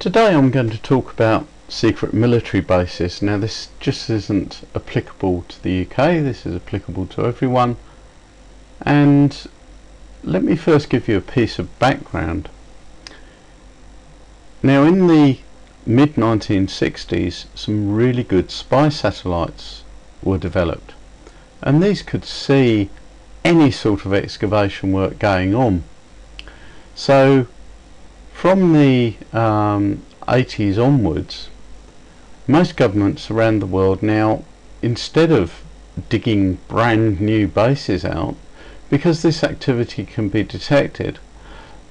Today I'm going to talk about secret military bases. Now this just isn't applicable to the UK, this is applicable to everyone. And let me first give you a piece of background. Now in the mid 1960s some really good spy satellites were developed, and these could see any sort of excavation work going on. So from the 80s onwards, most governments around the world now, instead of digging brand new bases out, because this activity can be detected,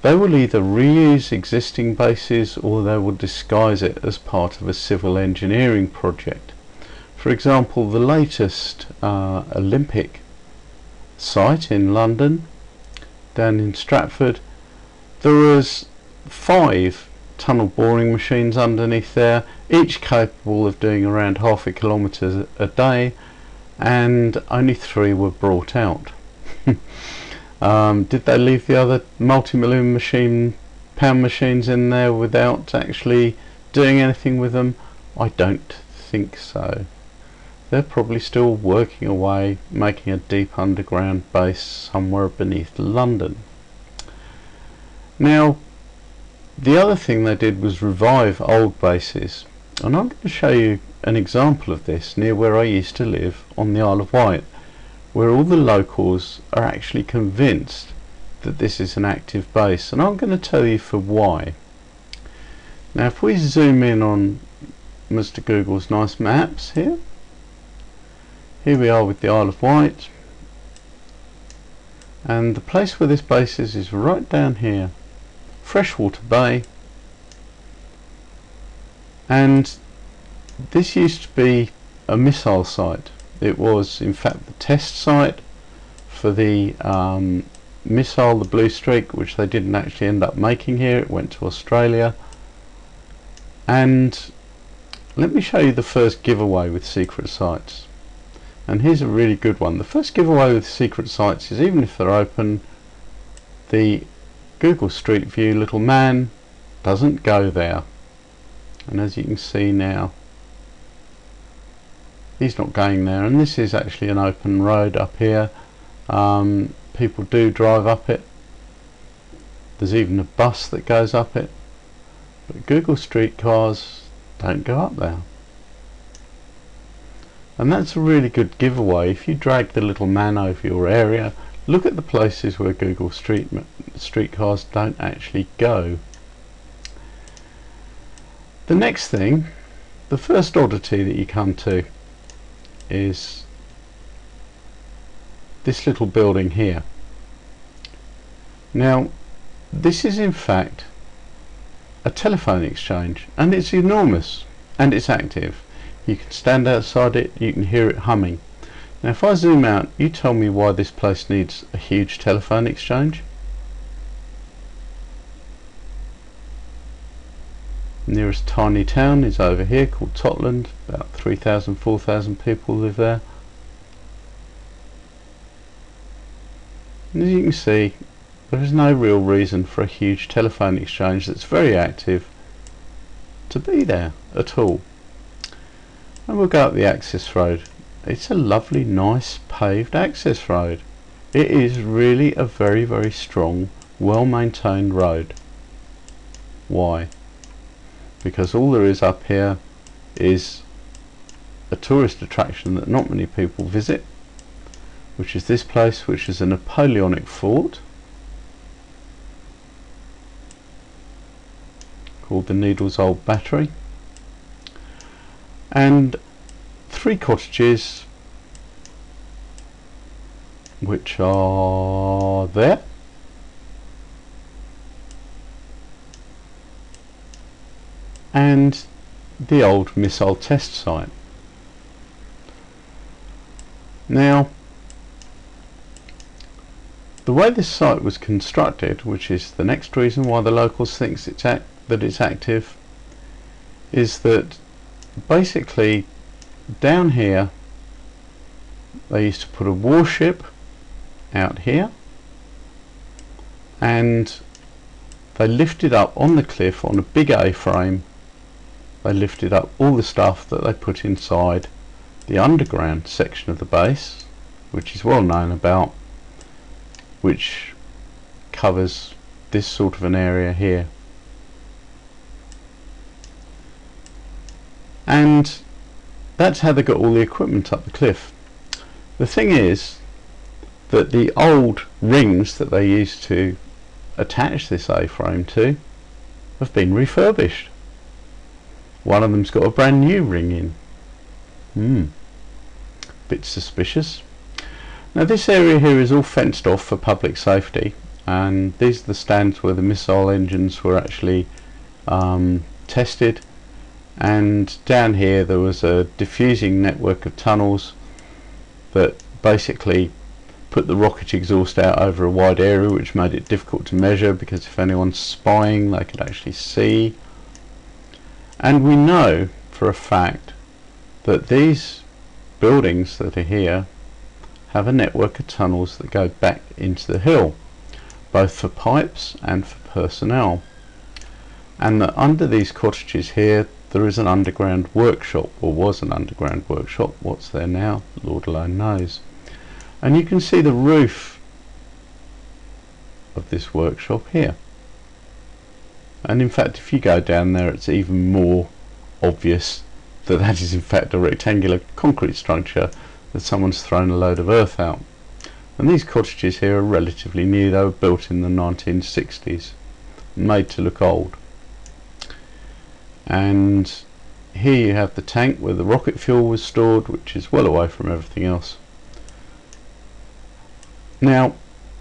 they will either reuse existing bases or they will disguise it as part of a civil engineering project. For example, the latest Olympic site in London, down in Stratford, there was 5 tunnel boring machines underneath there, each capable of doing around half a kilometre a day, and only 3 were brought out. Did they leave the other multi-million pound machines in there without actually doing anything with them? I don't think so. They're probably still working away, making a deep underground base somewhere beneath London. Now, the other thing they did was revive old bases, and I'm going to show you an example of this near where I used to live on the Isle of Wight, where all the locals are actually convinced that this is an active base, and I'm going to tell you for why. Now if we zoom in on Mr. Google's nice maps here we are with the Isle of Wight, and the place where this base is right down here, Freshwater Bay, and this used to be a missile site. It was in fact the test site for the missile, the Blue Streak, which they didn't actually end up making here. It went to Australia. And let me show you the first giveaway with secret sites. And here's a really good one. The first giveaway with secret sites is, even if they're open, the Google Street View little man doesn't go there. And as you can see now, he's not going there, and this is actually an open road up here. People do drive up it. There's even a bus that goes up it, but Google Street cars don't go up there. And that's a really good giveaway. If you drag the little man over your area, look at the places where Google Street cars don't actually go. The next thing, the first oddity that you come to, is this little building here. Now this is in fact a telephone exchange, and it's enormous and it's active. You can stand outside it, you can hear it humming. Now if I zoom out, you tell me why this place needs a huge telephone exchange. Nearest tiny town is over here called Totland. About 3,000, 4,000 people live there. And as you can see, there is no real reason for a huge telephone exchange that's very active to be there at all. And we'll go up the access road. It's a lovely, nice paved access road. It is really a very, very strong, well maintained road. Why? Because all there is up here is a tourist attraction that not many people visit, which is this place, which is a Napoleonic fort called the Needles Old Battery, and 3 cottages which are there. And the old missile test site. Now, the way this site was constructed, which is the next reason why the locals think that it's active, is that basically down here they used to put a warship out here, and they lifted up on the cliff on a big A-frame. They lifted up all the stuff that they put inside the underground section of the base, which is well known about, which covers this sort of an area here. And that's how they got all the equipment up the cliff. The thing is that the old rings that they used to attach this A-frame to have been refurbished. One of them's got a brand new ring in. Bit suspicious. Now this area here is all fenced off for public safety, and these are the stands where the missile engines were actually tested. And down here there was a diffusing network of tunnels that basically put the rocket exhaust out over a wide area, which made it difficult to measure, because if anyone's spying they could actually see. And we know for a fact that these buildings that are here have a network of tunnels that go back into the hill, both for pipes and for personnel, and that under these cottages here there is an underground workshop, or was an underground workshop. What's there now, Lord alone knows. And you can see the roof of this workshop here, and in fact if you go down there it's even more obvious that that is in fact a rectangular concrete structure that someone's thrown a load of earth out. And these cottages here are relatively new. They were built in the 1960s, made to look old. And here you have the tank where the rocket fuel was stored, which is well away from everything else. Now,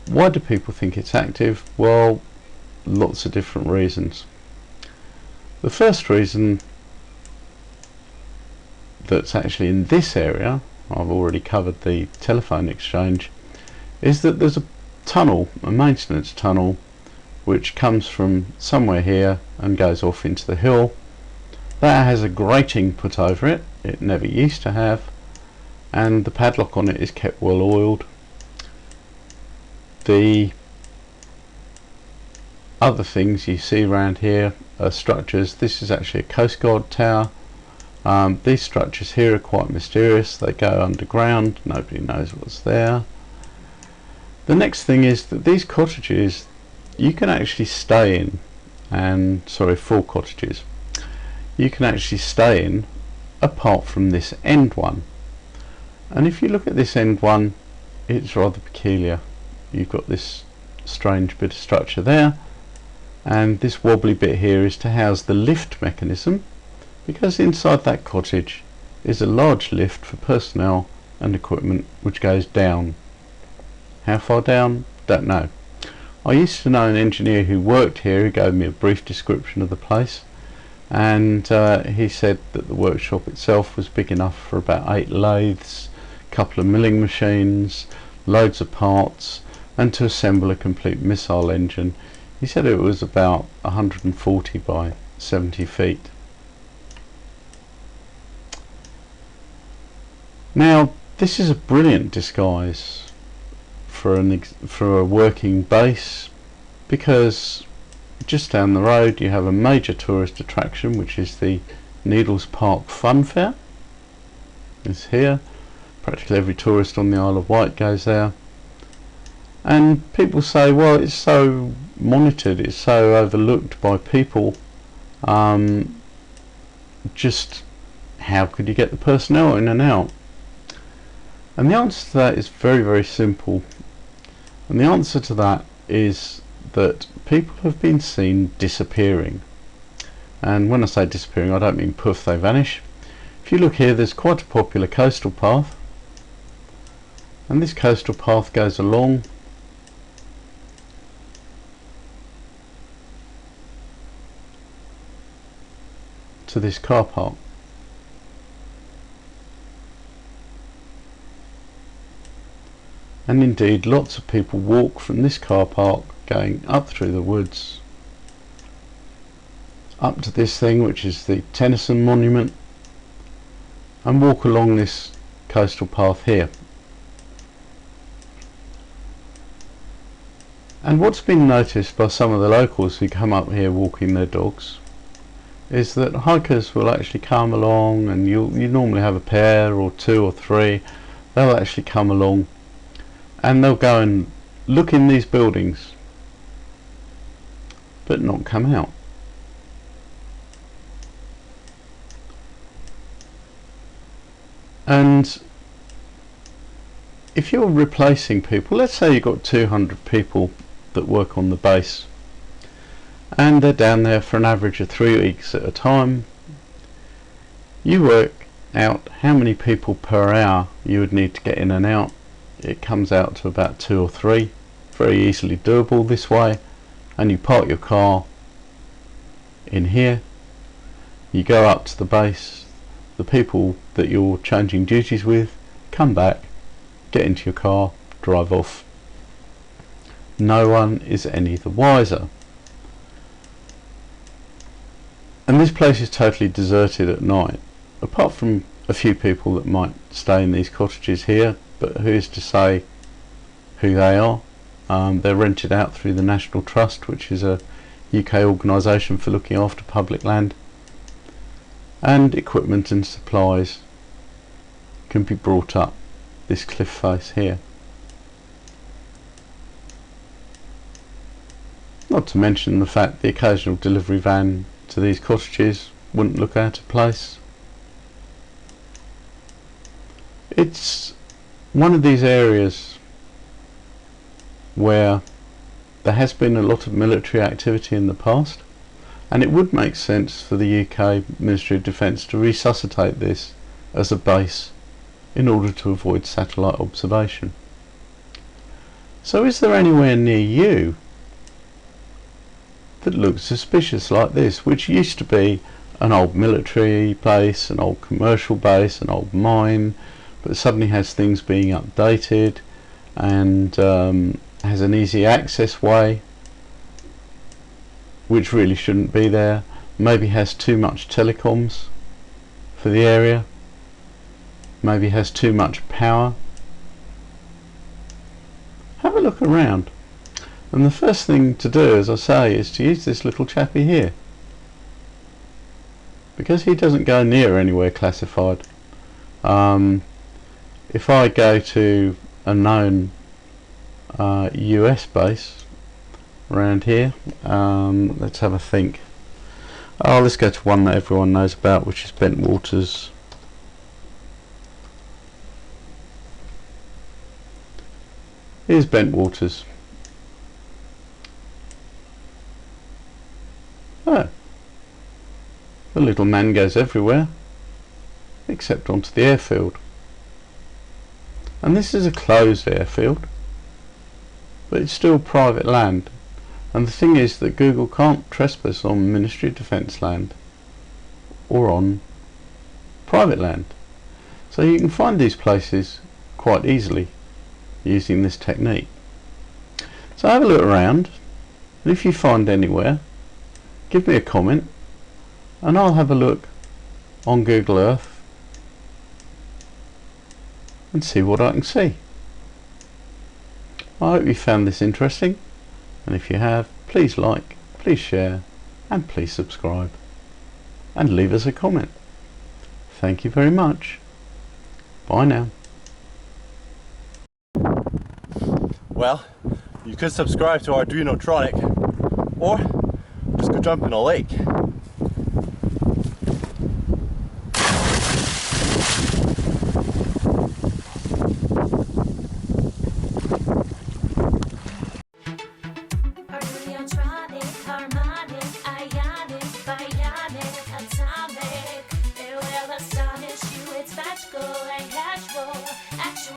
why do people think it's active? Well, lots of different reasons. The first reason that's actually in this area, I've already covered the telephone exchange, is that there's a tunnel, a maintenance tunnel, which comes from somewhere here and goes off into the hill. That has a grating put over it. It never used to have, and the padlock on it is kept well oiled. The other things you see around here are structures. This is actually a Coast Guard tower. These structures here are quite mysterious. They go underground. Nobody knows what's there. The next thing is that these cottages you can actually stay in, and 4 cottages you can actually stay in apart from this end one. And if you look at this end one, it's rather peculiar. You've got this strange bit of structure there, and this wobbly bit here is to house the lift mechanism, because inside that cottage is a large lift for personnel and equipment which goes down. How far down? Don't know. I used to know an engineer who worked here who gave me a brief description of the place, and he said that the workshop itself was big enough for about 8 lathes, a couple of milling machines, loads of parts, and to assemble a complete missile engine. He said it was about 140 by 70 feet. Now this is a brilliant disguise for a working base, because just down the road you have a major tourist attraction, which is the Needles Park Fun Fair. It's here. Practically every tourist on the Isle of Wight goes there, and people say, well, it's so monitored, it's so overlooked by people, just how could you get the personnel in and out? And the answer to that is very, very simple. And the answer to that is that people have been seen disappearing. And when I say disappearing, I don't mean poof, they vanish. If you look here, there's quite a popular coastal path, and this coastal path goes along to this car park. And indeed lots of people walk from this car park going up through the woods up to this thing, which is the Tennyson Monument, and walk along this coastal path here. And what's been noticed by some of the locals who come up here walking their dogs is that hikers will actually come along, and you normally have a pair or two or three. They'll actually come along and they'll go and look in these buildings but not come out. And if you're replacing people, let's say you've got 200 people that work on the base and they're down there for an average of 3 weeks at a time, you work out how many people per hour you would need to get in and out. It comes out to about 2 or 3, very easily doable this way. And you park your car in here, you go up to the base, the people that you're changing duties with come back, get into your car, drive off. No one is any the wiser. And this place is totally deserted at night, apart from a few people that might stay in these cottages here, but who's to say who they are? They're rented out through the National Trust, which is a UK organisation for looking after public land, and equipment and supplies can be brought up this cliff face here. Not to mention the fact the occasional delivery van to these cottages wouldn't look out of place. It's one of these areas where there has been a lot of military activity in the past, and it would make sense for the UK Ministry of Defence to resuscitate this as a base in order to avoid satellite observation. So is there anywhere near you that looks suspicious like this, which used to be an old military base, an old commercial base, an old mine, but suddenly has things being updated and has an easy access way which really shouldn't be there, maybe has too much telecoms for the area, maybe has too much power? Have a look around, and the first thing to do, as I say, is to use this little chappie here, because he doesn't go near anywhere classified. If I go to a known US base around here, let's have a think. Let's go to one that everyone knows about, which is Bentwaters. Here's Bentwaters. Oh, the little man goes everywhere except onto the airfield. And this is a closed airfield, but it's still private land. And the thing is that Google can't trespass on Ministry of Defence land or on private land. So you can find these places quite easily using this technique. So have a look around, and if you find anywhere, give me a comment and I'll have a look on Google Earth and see what I can see. I hope you found this interesting, and if you have, please like, please share, and please subscribe, and leave us a comment. Thank you very much. Bye now. Well, you could subscribe to Arduinotronic, or just go jump in a lake.